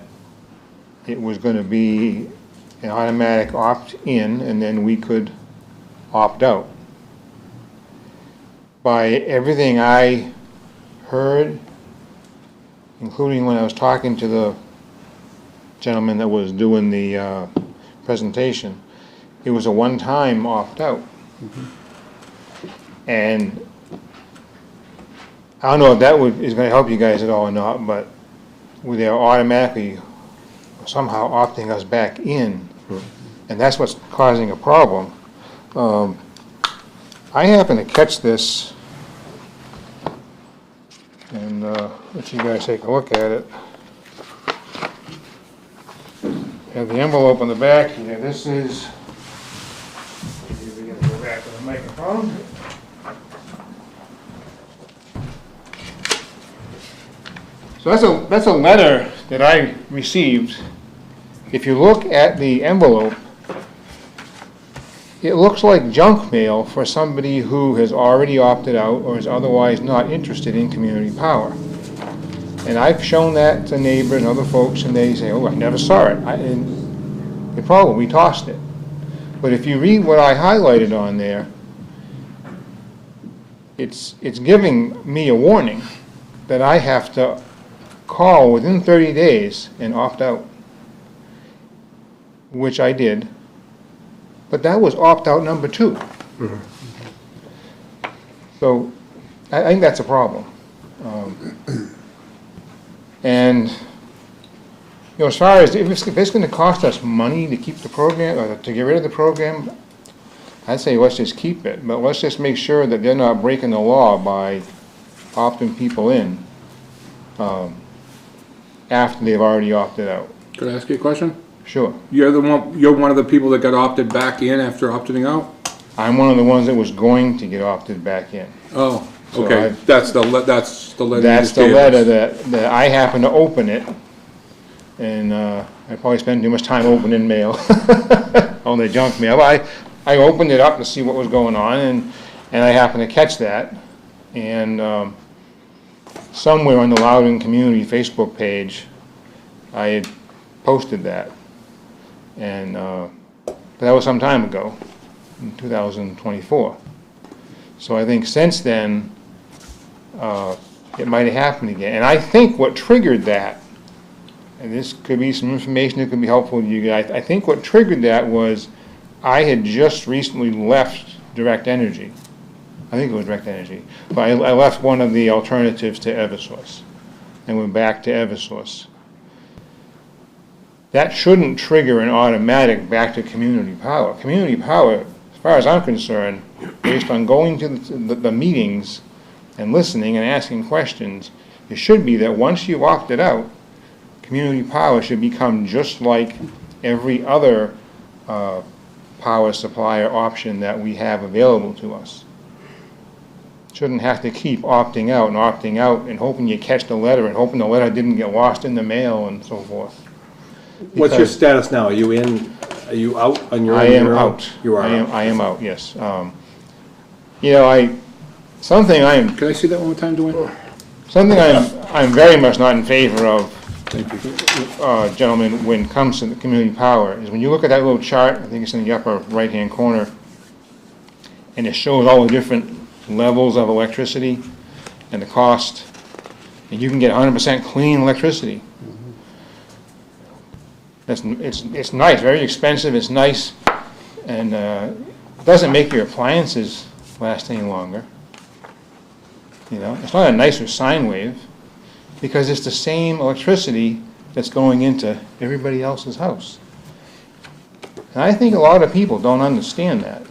it was going to be an automatic opt-in and then we could opt out. By everything I heard, including when I was talking to the gentleman that was doing the presentation, it was a one-time opt-out. Mm-hmm. And I don't know if that is going to help you guys at all or not, but they're automatically somehow opting us back in, and that's what's causing a problem. I happen to catch this, and let you guys take a look at it. Have the envelope on the back here. This is, we're gonna go back to the microphone. So that's a letter that I received. If you look at the envelope, it looks like junk mail for somebody who has already opted out or is otherwise not interested in community power. And I've shown that to neighbors and other folks, and they say, oh, I never saw it. And the problem, we tossed it. But if you read what I highlighted on there, it's giving me a warning that I have to call within 30 days and opt out, which I did. But that was opt-out number 2. So I think that's a problem. And as far as if it's going to cost us money to keep the program or to get rid of the program, I'd say let's just keep it. But let's just make sure that they're not breaking the law by opting people in after they've already opted out. Could I ask you a question? Sure. You're one of the people that got opted back in after opting out? I'm one of the ones that was going to get opted back in. Oh, So okay. That's the letter. That's you the just gave letter us. that I happened to open it, and I probably spent too much time opening mail, on the junk mail. But I opened it up to see what was going on, and I happened to catch that. And somewhere on the Loudon Community Facebook page, I had posted that. And but that was some time ago, in 2024. So I think since then, it might have happened again. And I think what triggered that, and this could be some information that could be helpful to you guys, I think what triggered that was I had just recently left Direct Energy. I think it was Direct Energy. But I left one of the alternatives to Eversource and went back to Eversource. That shouldn't trigger an automatic back to community power. Community power, as far as I'm concerned, based on going to the meetings and listening and asking questions, it should be that once you've opted out, community power should become just like every other power supplier option that we have available to us. Shouldn't have to keep opting out and hoping you catch the letter and hoping the letter didn't get lost in the mail and so forth. What's your status now? Are you out on your own? I am out. You are out. I am out, yes. You know, something I'm Can I see that one more time, Dwayne? Something I'm very much not in favor of, Thank you. gentlemen, when it comes to the community power, is when you look at that little chart, I think it's in the upper right-hand corner, and it shows all the different levels of electricity and the cost, and you can get 100% clean electricity. It's nice, very expensive, it's nice, and it doesn't make your appliances last any longer. You know, it's not a nicer sine wave, because it's the same electricity that's going into everybody else's house. And I think a lot of people don't understand that.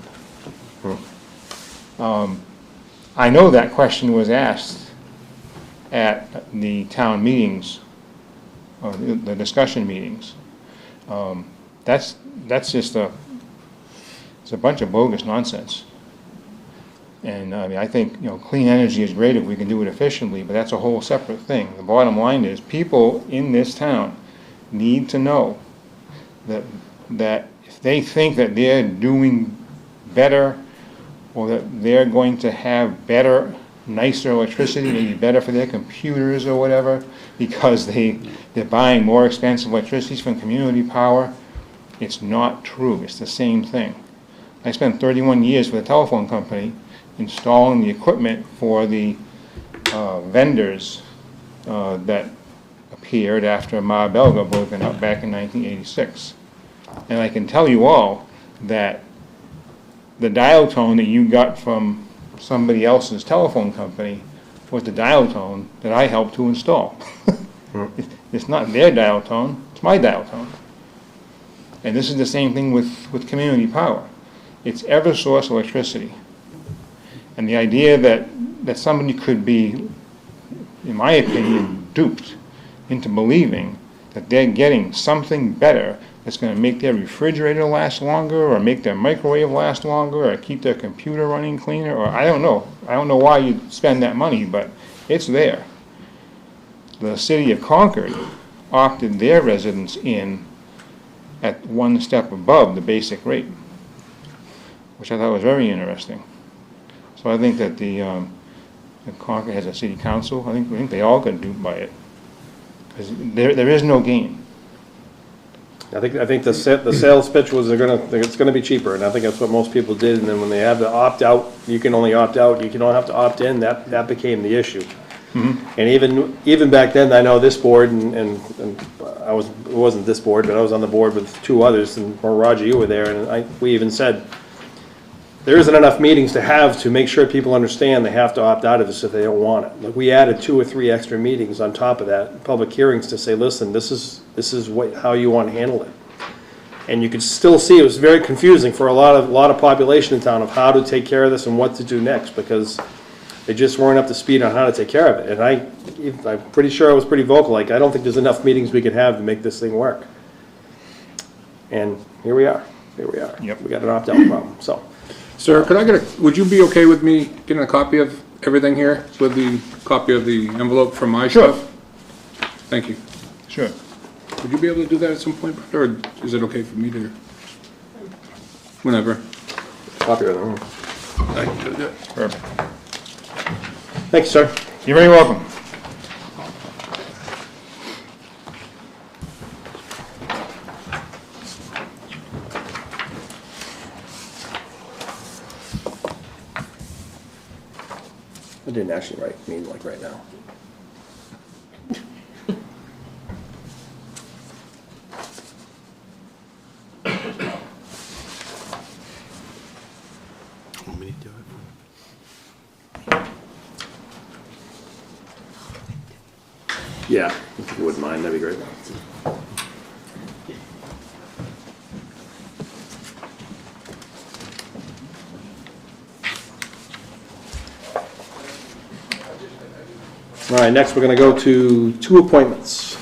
I know that question was asked at the town meetings, or the discussion meetings. That's just it's a bunch of bogus nonsense. And I mean, I think, clean energy is great if we can do it efficiently, but that's a whole separate thing. The bottom line is people in this town need to know that if they think that they're doing better or that they're going to have better, nicer electricity, maybe better for their computers or whatever, because they're buying more expensive electricity from community power, it's not true. It's the same thing. I spent 31 years with a telephone company installing the equipment for the vendors that appeared after Marbell got broken up back in 1986. And I can tell you all that the dial tone that you got from somebody else's telephone company was the dial tone that I helped to install. It's not their dial tone, it's my dial tone. And this is the same thing with community power. It's Eversource electricity. And the idea that somebody could be, in my opinion, duped into believing that they're getting something better that's gonna make their refrigerator last longer, or make their microwave last longer, or keep their computer running cleaner, or I don't know. I don't know why you'd spend that money, but it's there. The city of Concord opted their residents in at one step above the basic rate, which I thought was very interesting. So I think that that Concord has a city council. I think they all got duped by it, because there is no gain. I think the sales pitch was it's gonna be cheaper, and I think that's what most people did, and then when they have to opt out, you can only opt out, you don't have to opt in, that became the issue. And even back then, I know this board, and it wasn't this board, but I was on the board with two others, and Roger, you were there, and we even said, there isn't enough meetings to have to make sure people understand they have to opt out of this if they don't want it. Like, we added 2 or 3 extra meetings on top of that, public hearings, to say, listen, this is how you want to handle it. And you could still see it was very confusing for a lot of population in town of how to take care of this and what to do next, because they just weren't up to speed on how to take care of it. And I'm pretty sure I was pretty vocal, like, I don't think there's enough meetings we could have to make this thing work. And here we are. Yep. We got an opt-out problem, so. Sir, would you be okay with me getting a copy of everything here with the copy of the envelope from my Sure. stuff? Thank you. Sure. Would you be able to do that at some point, or is it okay for me to? Whenever. Copy of them. I can do that. Perfect. Thank you, sir. You're very welcome. I didn't actually mean like right now. Want me to do it? Yeah, if you wouldn't mind, that'd be great. All right, next we're going to go to 2 appointments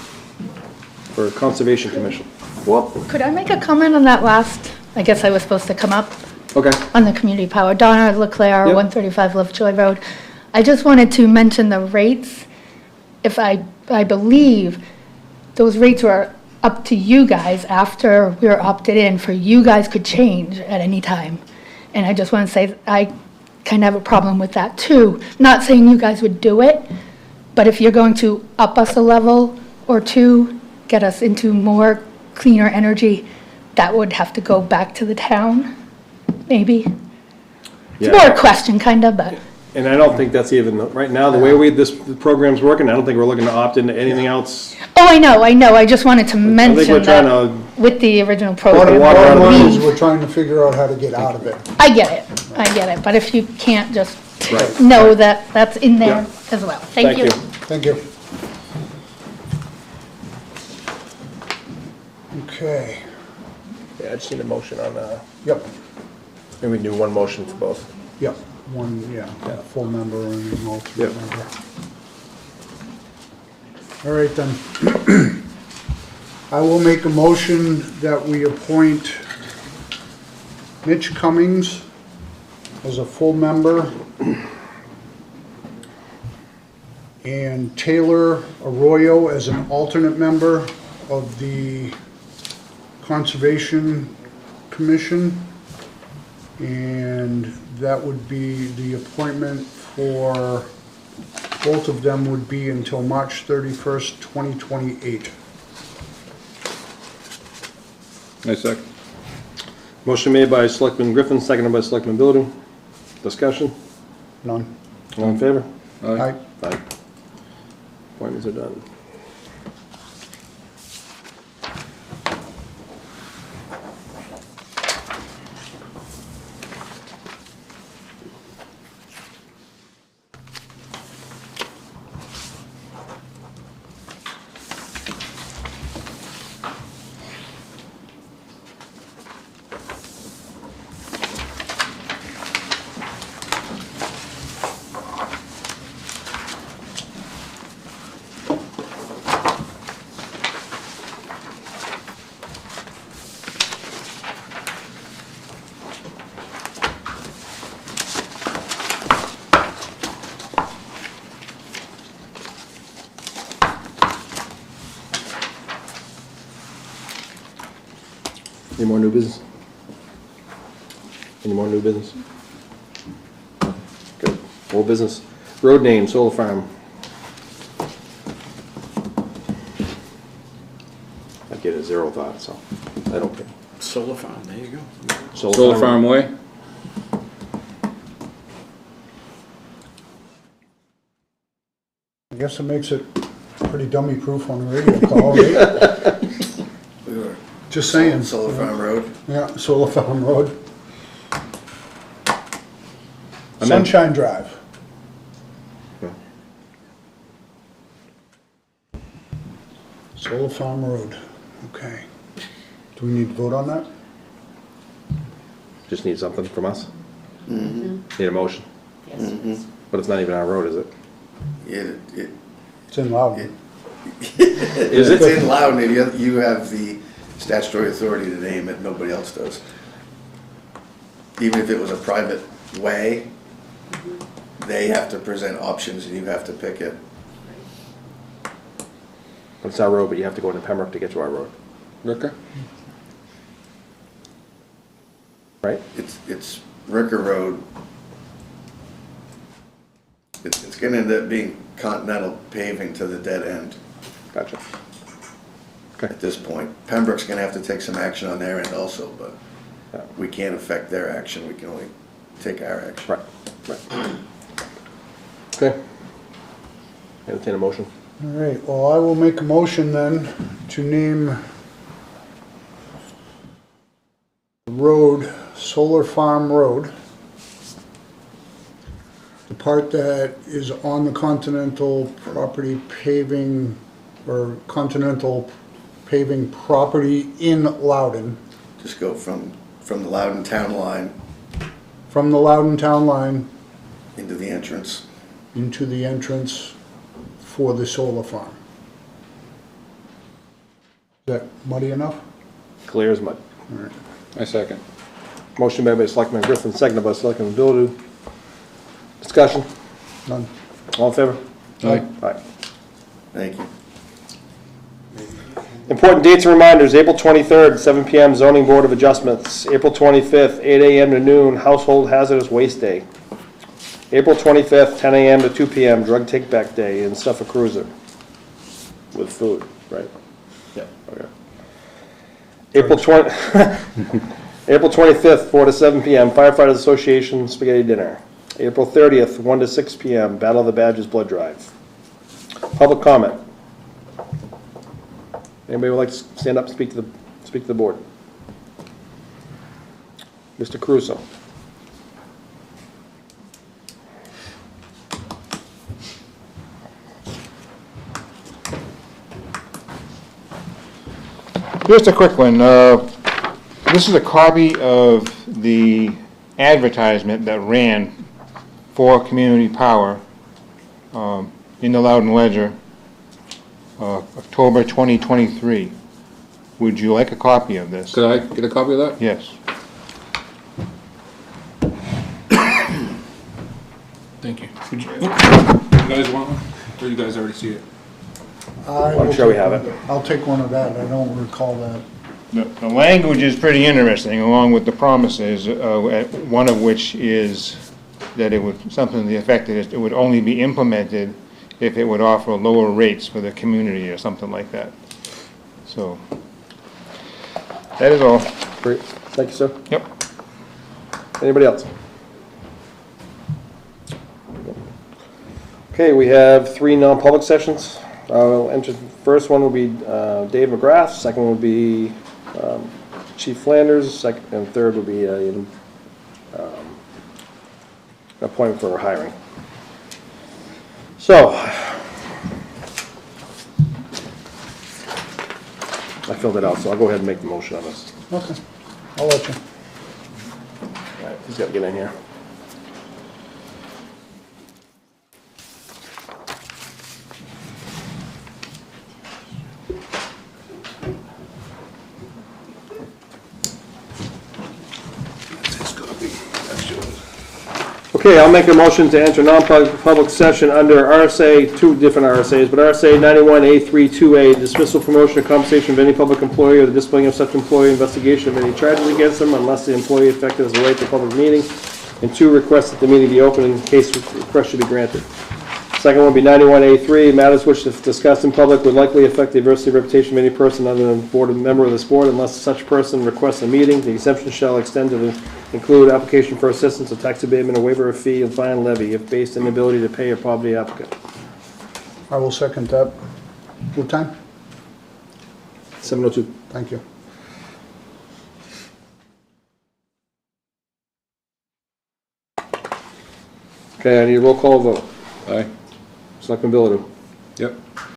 for Conservation Commission. Well, could I make a comment on that last, I guess I was supposed to come up Okay. on the community power. Donna Leclerc, Yep. 135 Lovejoy Road. I just wanted to mention the rates. If I believe those rates were up to you guys after we were opted in, for you guys could change at any time. And I just want to say, I kind of have a problem with that too. Not saying you guys would do it, but if you're going to up us a level or 2, get us into more cleaner energy, that would have to go back to the town, maybe. It's more a question, kind of, but. And I don't think that's even, right now, the way the program's working, I don't think we're looking to opt into anything else. Oh, I know, I just wanted to we're mention trying that with the original Bottom program. water line is we're trying to figure out how to get out of it. I get it, but if you can't, just Right. know that that's in there Yeah. as well. Thank you. Thank you. Okay, Yeah, I just need a motion on, yep, maybe we can do one motion for both. yep, one, full member and an alternate Yep. member. All right then. I will make a motion that we appoint Mitch Cummings as a full member and Taylor Arroyo as an alternate member of the Conservation Commission. And that would be the appointment for, both of them would be until March 31st, 2028. I second. Motion made by Selectman Griffin, seconded by Selectman Bilden. Discussion? None? All in favor? Aye. Aye. Appointments are done. Any more new business? Any more new business? Good. Old business. Road name, Solar Farm. I get a 0 thought, so I don't care. Solar farm, there you go. Solar Farm Way? I guess it makes it pretty dummy proof on the radio call, right? We were Just saying. Solar Farm Road. Yeah, Solar Farm Road. I'm in. Sunshine Drive. Solar Farm Road, okay. Do we need to vote on that? Just need something from us? Mm-hmm. Need a motion? Yes, please. But it's not even our road, is it? It's in Loudon. Is it? It's in Loudon, and you have the statutory authority to name it, nobody else does. Even if it was a private way, they have to present options and you have to pick it. It's our road, but you have to go into Pembroke to get to our road. Ricker? Right? It's Ricker Road. It's gonna end up being Continental paving to the dead end Gotcha. Okay. at this point. Pembroke's gonna have to take some action on their end also, but Yeah. we can't affect their action, we can only take our action. Right. Okay. Entertain a motion. All right, well, I will make a motion then to name the road Solar Farm Road. The part that is on the Continental property paving, or Continental paving property in Loudon, Just go from the Loudon town line from the Loudon town line into the entrance. into the entrance for the solar farm. Is that muddy enough? Clear as mud. All right. I second. Motion made by Selectman Griffin, seconded by Selectman Bildu. Discussion. None. All in favor? Aye. Aye. Thank you. Important dates and reminders, April 23rd, 7 PM, Zoning Board of Adjustments. April 25th, 8 AM to noon, Household Hazardous Waste Day. April 25th, 10 AM to 2 PM, Drug Take Back Day in Suffolk Cruiser. With food, right? Yeah. Okay. April 20, April 25th, 4 to 7 PM, Firefighters Association Spaghetti Dinner. April 30th, 1 to 6 PM, Battle of the Badges Blood Drive. Public comment. Anybody would like to stand up and speak to the board? Mr. Caruso. Just a quick one. This is a copy of the advertisement that ran for Community Power in the Loudon Ledger, October 2023. Would you like a copy of this? Could I get a copy of that? Yes. Thank you. You guys want one? Or you guys already see it? I'm sure we have it. I'll take one of that, I don't recall that. The language is pretty interesting, along with the promises, one of which is that it would, something to the effect that it would only be implemented if it would offer lower rates for the community or something like that. So, that is all. Great. Thank you, sir. Yep. Anybody else? Okay, we have 3 non-public sessions. First one will be Dave McGrath, second will be Chief Flanders, and third will be an appointment for hiring. So, I filled it out, so I'll go ahead and make the motion on this. Okay, I'll let you. All right, he's got to get in here. Okay, I'll make a motion to enter non-public session under RSA, two different RSAs, but RSA 91A32A, dismissal, promotion, or compensation of any public employee or the disciplining of such employee, investigation of any charges against them unless the employee affected has a right to public meeting, and two, request that the meeting be open in case request should be granted. Second one would be 91A3, matters which if discussed in public would likely affect the adversity reputation of any person other than a member of this board unless such person requests a meeting. The exemption shall extend to include application for assistance, a tax abatement, a waiver of fee, and fine levy if based on inability to pay a poverty applicant. I will second that. What time? 7:02. Thank you. Okay, I need a roll call vote. Aye. Selectman Bilodeau. Yep.